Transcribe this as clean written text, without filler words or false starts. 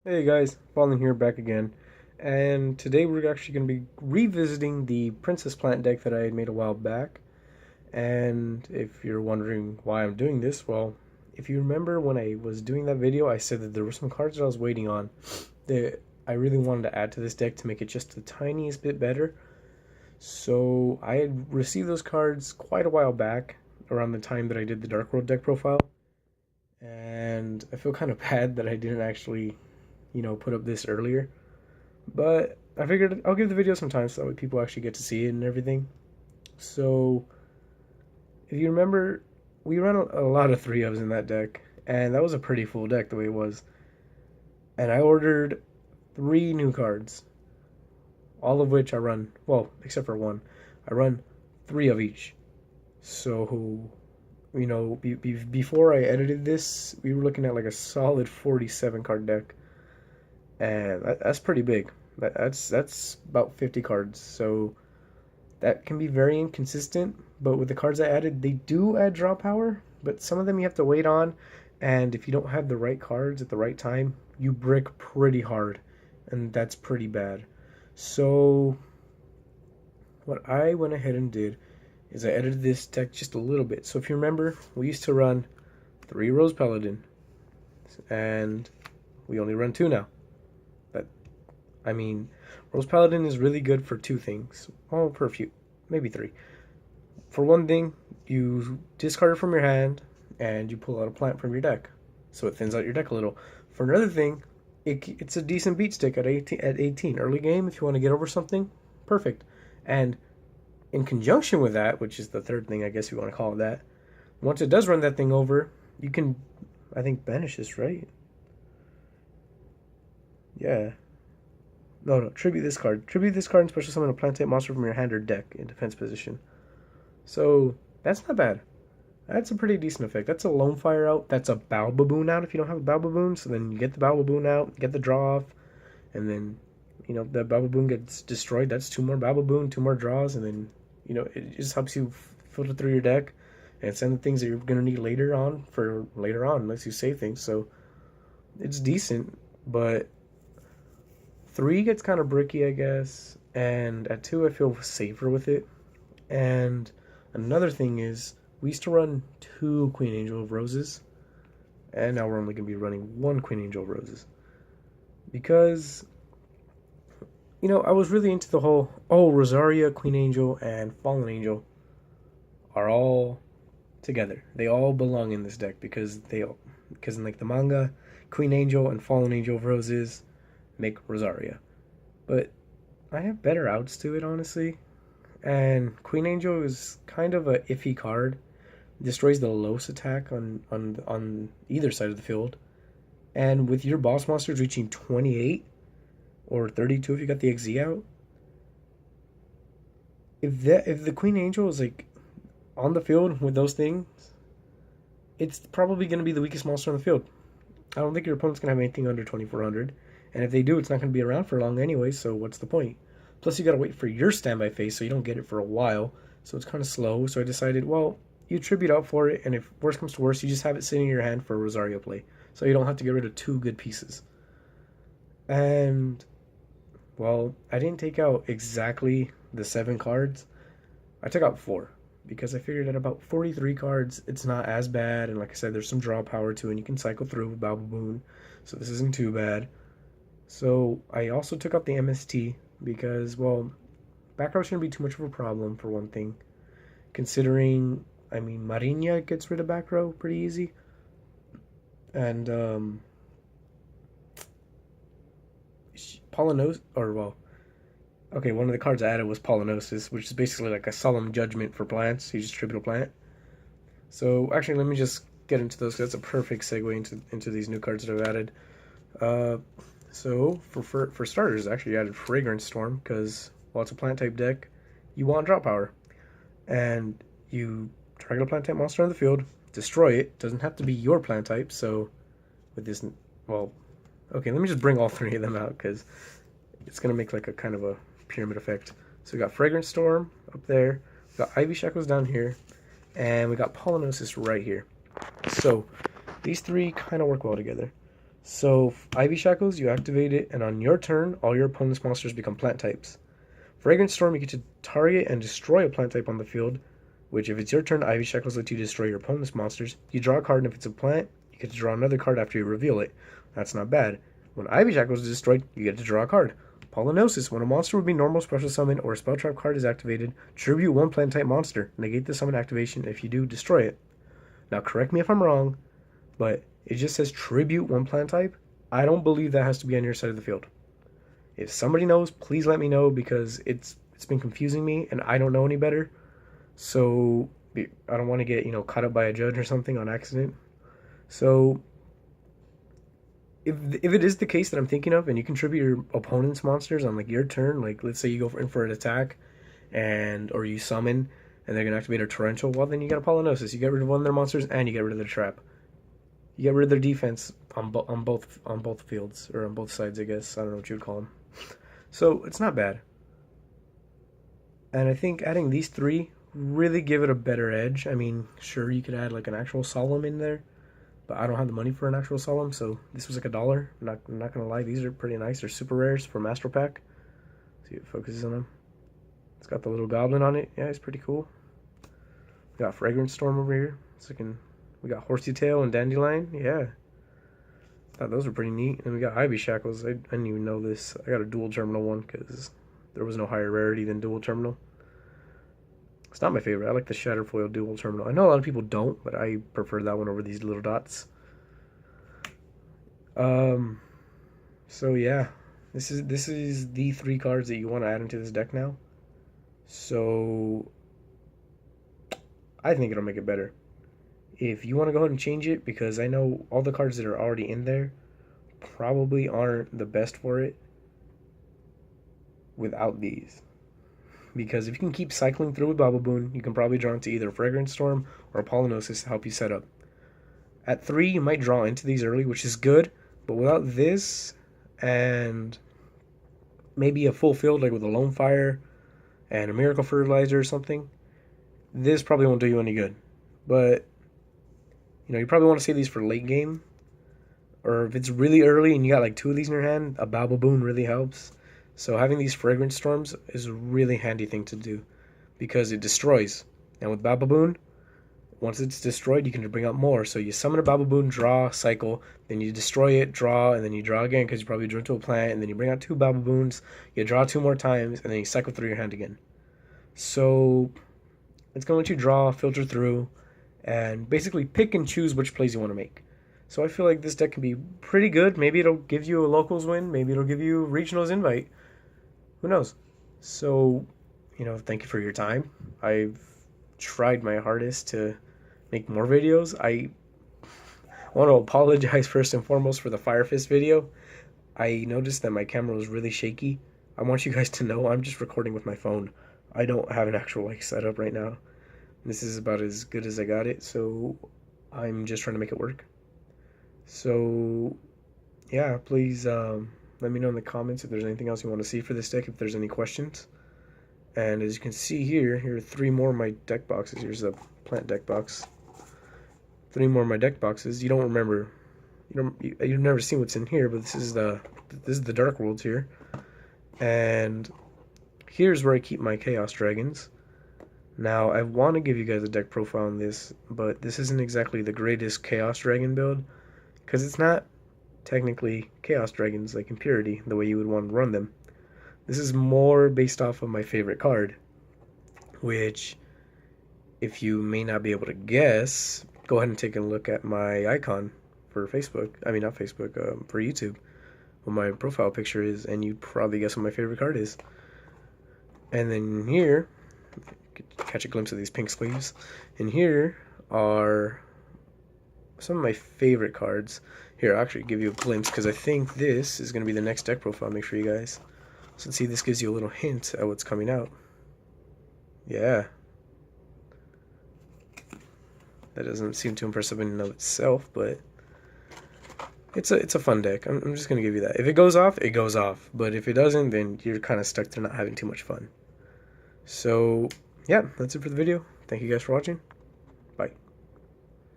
Hey guys, Fallen here back again. And today we're actually going to be revisiting the Princess Plant deck that I had made a while back. And if you're wondering why I'm doing this, well, if you remember when I was doing that video, I said that there were some cards that I was waiting on that I really wanted to add to this deck to make it just the tiniest bit better. So I had received those cards quite a while back, around the time that I did the Dark World deck profile. And I feel kind of bad that I didn't actually put up this earlier. But I figured I'll give the video some time so that way people actually get to see it and everything. So, if you remember, we ran a lot of 3-ofs in that deck, and that was a pretty full deck the way it was. And I ordered 3 new cards, all of which I run, well, except for one, I run 3 of each. So, before I edited this, we were looking at like a solid 47 card deck, and that's pretty big. That's about 50 cards. So that can be very inconsistent. But with the cards I added, they do add draw power, but some of them you have to wait on. And if you don't have the right cards at the right time, you brick pretty hard, and that's pretty bad. So what I went ahead and did is I edited this deck just a little bit. So if you remember, we used to run 3 Rose Paladin, and we only run 2 now. I mean, Rose Paladin is really good for 2 things. Well, for a few, maybe 3. For one thing, you discard it from your hand and you pull out a plant from your deck, so it thins out your deck a little. For another thing, it's a decent beat stick at 18. At 18, early game, if you want to get over something, perfect. And in conjunction with that, which is the third thing, I guess you want to call it that, once it does run that thing over, you can, I think, banish this, right? Yeah. No, tribute this card. Tribute this card and special summon a plant type monster from your hand or deck in defense position. So, that's not bad. That's a pretty decent effect. That's a Lone Fire out. That's a Bow Baboon out if you don't have a Bow Baboon. So then you get the Bow Baboon out, get the draw off, and then, the Bow Baboon gets destroyed. That's 2 more Bow Baboon, 2 more draws, and then, it just helps you filter through your deck and send the things that you're going to need later on for later on, unless you save things. So, it's decent, but 3 gets kind of bricky, I guess, and at 2 I feel safer with it. And another thing is, we used to run 2 Queen Angel of Roses, and now we're only going to be running 1 Queen Angel of Roses. Because, I was really into the whole, Rosaria, Queen Angel, and Fallen Angel are all together. They all belong in this deck because in like the manga, Queen Angel and Fallen Angel of Roses make Rosaria. But I have better outs to it, honestly. And Queen Angel is kind of a iffy card. Destroys the Los attack on either side of the field. And with your boss monsters reaching 28 or 32 if you got the XZ out, if the Queen Angel is like on the field with those things, it's probably going to be the weakest monster on the field. I don't think your opponent's going to have anything under 2400. And if they do, it's not going to be around for long anyway, so what's the point? Plus, you got to wait for your standby phase, so you don't get it for a while. So it's kind of slow. So I decided, well, you tribute out for it, and if worst comes to worst, you just have it sitting in your hand for a Rosario play. So you don't have to get rid of 2 good pieces. And, well, I didn't take out exactly the 7 cards. I took out 4. Because I figured at about 43 cards, it's not as bad. And like I said, there's some draw power to it, and you can cycle through with Balbaboon. So this isn't too bad. So I also took out the MST because, well, back row shouldn't be too much of a problem for one thing. Considering, I mean, Marinia gets rid of back row pretty easy. And, Polynos, or, well, okay, one of the cards I added was Polynosis, which is basically like a solemn judgment for plants. You just tribute a plant. So, actually, let me just get into those, because that's a perfect segue into these new cards that I've added. So, for starters, actually added Fragrance Storm, because, well, it's a plant-type deck. You want draw power. And you target a plant-type monster on the field, destroy it. Doesn't have to be your plant-type, so with this, well, okay, let me just bring all 3 of them out, because it's going to make like a kind of a pyramid effect. So we got Fragrance Storm up there, we got Ivy Shackles down here, and we got Polynosis right here. So, these 3 kind of work well together. So, Ivy Shackles, you activate it, and on your turn, all your opponent's monsters become plant types. Fragrant Storm, you get to target and destroy a plant type on the field, which if it's your turn, Ivy Shackles let you destroy your opponent's monsters. You draw a card, and if it's a plant, you get to draw another card after you reveal it. That's not bad. When Ivy Shackles is destroyed, you get to draw a card. Pollinosis, when a monster would be normal special summon or a spell trap card is activated, tribute one plant type monster. Negate the summon activation. If you do, destroy it. Now correct me if I'm wrong, but it just says tribute one plant type. I don't believe that has to be on your side of the field. If somebody knows, please let me know, because it's been confusing me and I don't know any better. So I don't want to get, caught up by a judge or something on accident. So if it is the case that I'm thinking of, and you contribute your opponent's monsters on like your turn, like let's say you go in for an attack, or you summon, and they're gonna activate a torrential, well then you got a Pollinosis. You get rid of one of their monsters and you get rid of their trap. You get rid of their defense on both fields, or on both sides, I guess. I don't know what you would call them. So it's not bad. And I think adding these three really give it a better edge. I mean, sure, you could add like an actual solemn in there, but I don't have the money for an actual solemn, so this was like $1. I'm not gonna lie, these are pretty nice. They're super rares for Master Pack. See if it focuses on them. It's got the little goblin on it. Yeah, it's pretty cool. We got Fragrant Storm over here. We got Horsey Tail and Dandelion. Yeah. Thought those were pretty neat. And we got Ivy Shackles. I didn't even know this. I got a dual terminal one because there was no higher rarity than dual terminal. It's not my favorite. I like the Shatterfoil dual terminal. I know a lot of people don't, but I prefer that one over these little dots. So yeah, this is the 3 cards that you want to add into this deck now. So I think it'll make it better. If you want to go ahead and change it, because I know all the cards that are already in there probably aren't the best for it without these. Because if you can keep cycling through with Bababoon, you can probably draw into either Fragrant Storm or Pollinosis to help you set up. At 3, you might draw into these early, which is good, but without this and maybe a full field like with a Lone Fire and a Miracle Fertilizer or something, this probably won't do you any good. But you probably want to save these for late game, or if it's really early and you got like 2 of these in your hand, a Bababoon really helps. So having these Fragrant Storms is a really handy thing to do, because it destroys. And with Bababoon, once it's destroyed, you can bring out more. So you summon a Bababoon, draw, cycle, then you destroy it, draw, and then you draw again because you probably drew into a plant, and then you bring out 2 Bababoons, you draw 2 more times, and then you cycle through your hand again. So it's going to let you draw, filter through, and basically pick and choose which plays you want to make. So I feel like this deck can be pretty good. Maybe it'll give you a locals win. Maybe it'll give you regionals invite. Who knows? So, thank you for your time. I've tried my hardest to make more videos. I want to apologize first and foremost for the Fire Fist video. I noticed that my camera was really shaky. I want you guys to know I'm just recording with my phone. I don't have an actual setup right now. This is about as good as I got it, so I'm just trying to make it work. So yeah, please let me know in the comments if there's anything else you want to see for this deck, if there's any questions. And as you can see here are 3 more of my deck boxes. Here's a plant deck box. 3 more of my deck boxes. You don't remember, you've never seen what's in here, but this is the Dark Worlds here. And here's where I keep my Chaos Dragons. Now, I want to give you guys a deck profile on this, but this isn't exactly the greatest Chaos Dragon build, because it's not technically Chaos Dragons like Impurity, the way you would want to run them. This is more based off of my favorite card, which, if you may not be able to guess, go ahead and take a look at my icon for Facebook. I mean, not Facebook, for YouTube, what my profile picture is, and you'd probably guess what my favorite card is. And then here, catch a glimpse of these pink sleeves, and here are some of my favorite cards. Here, I'll actually give you a glimpse, because I think this is going to be the next deck profile I'll make for you guys. So let's see, this gives you a little hint at what's coming out. Yeah. That doesn't seem too impressive in and of itself, but it's a fun deck. I'm just going to give you that. If it goes off, it goes off. But if it doesn't, then you're kind of stuck to not having too much fun. So, yeah, that's it for the video. Thank you guys for watching.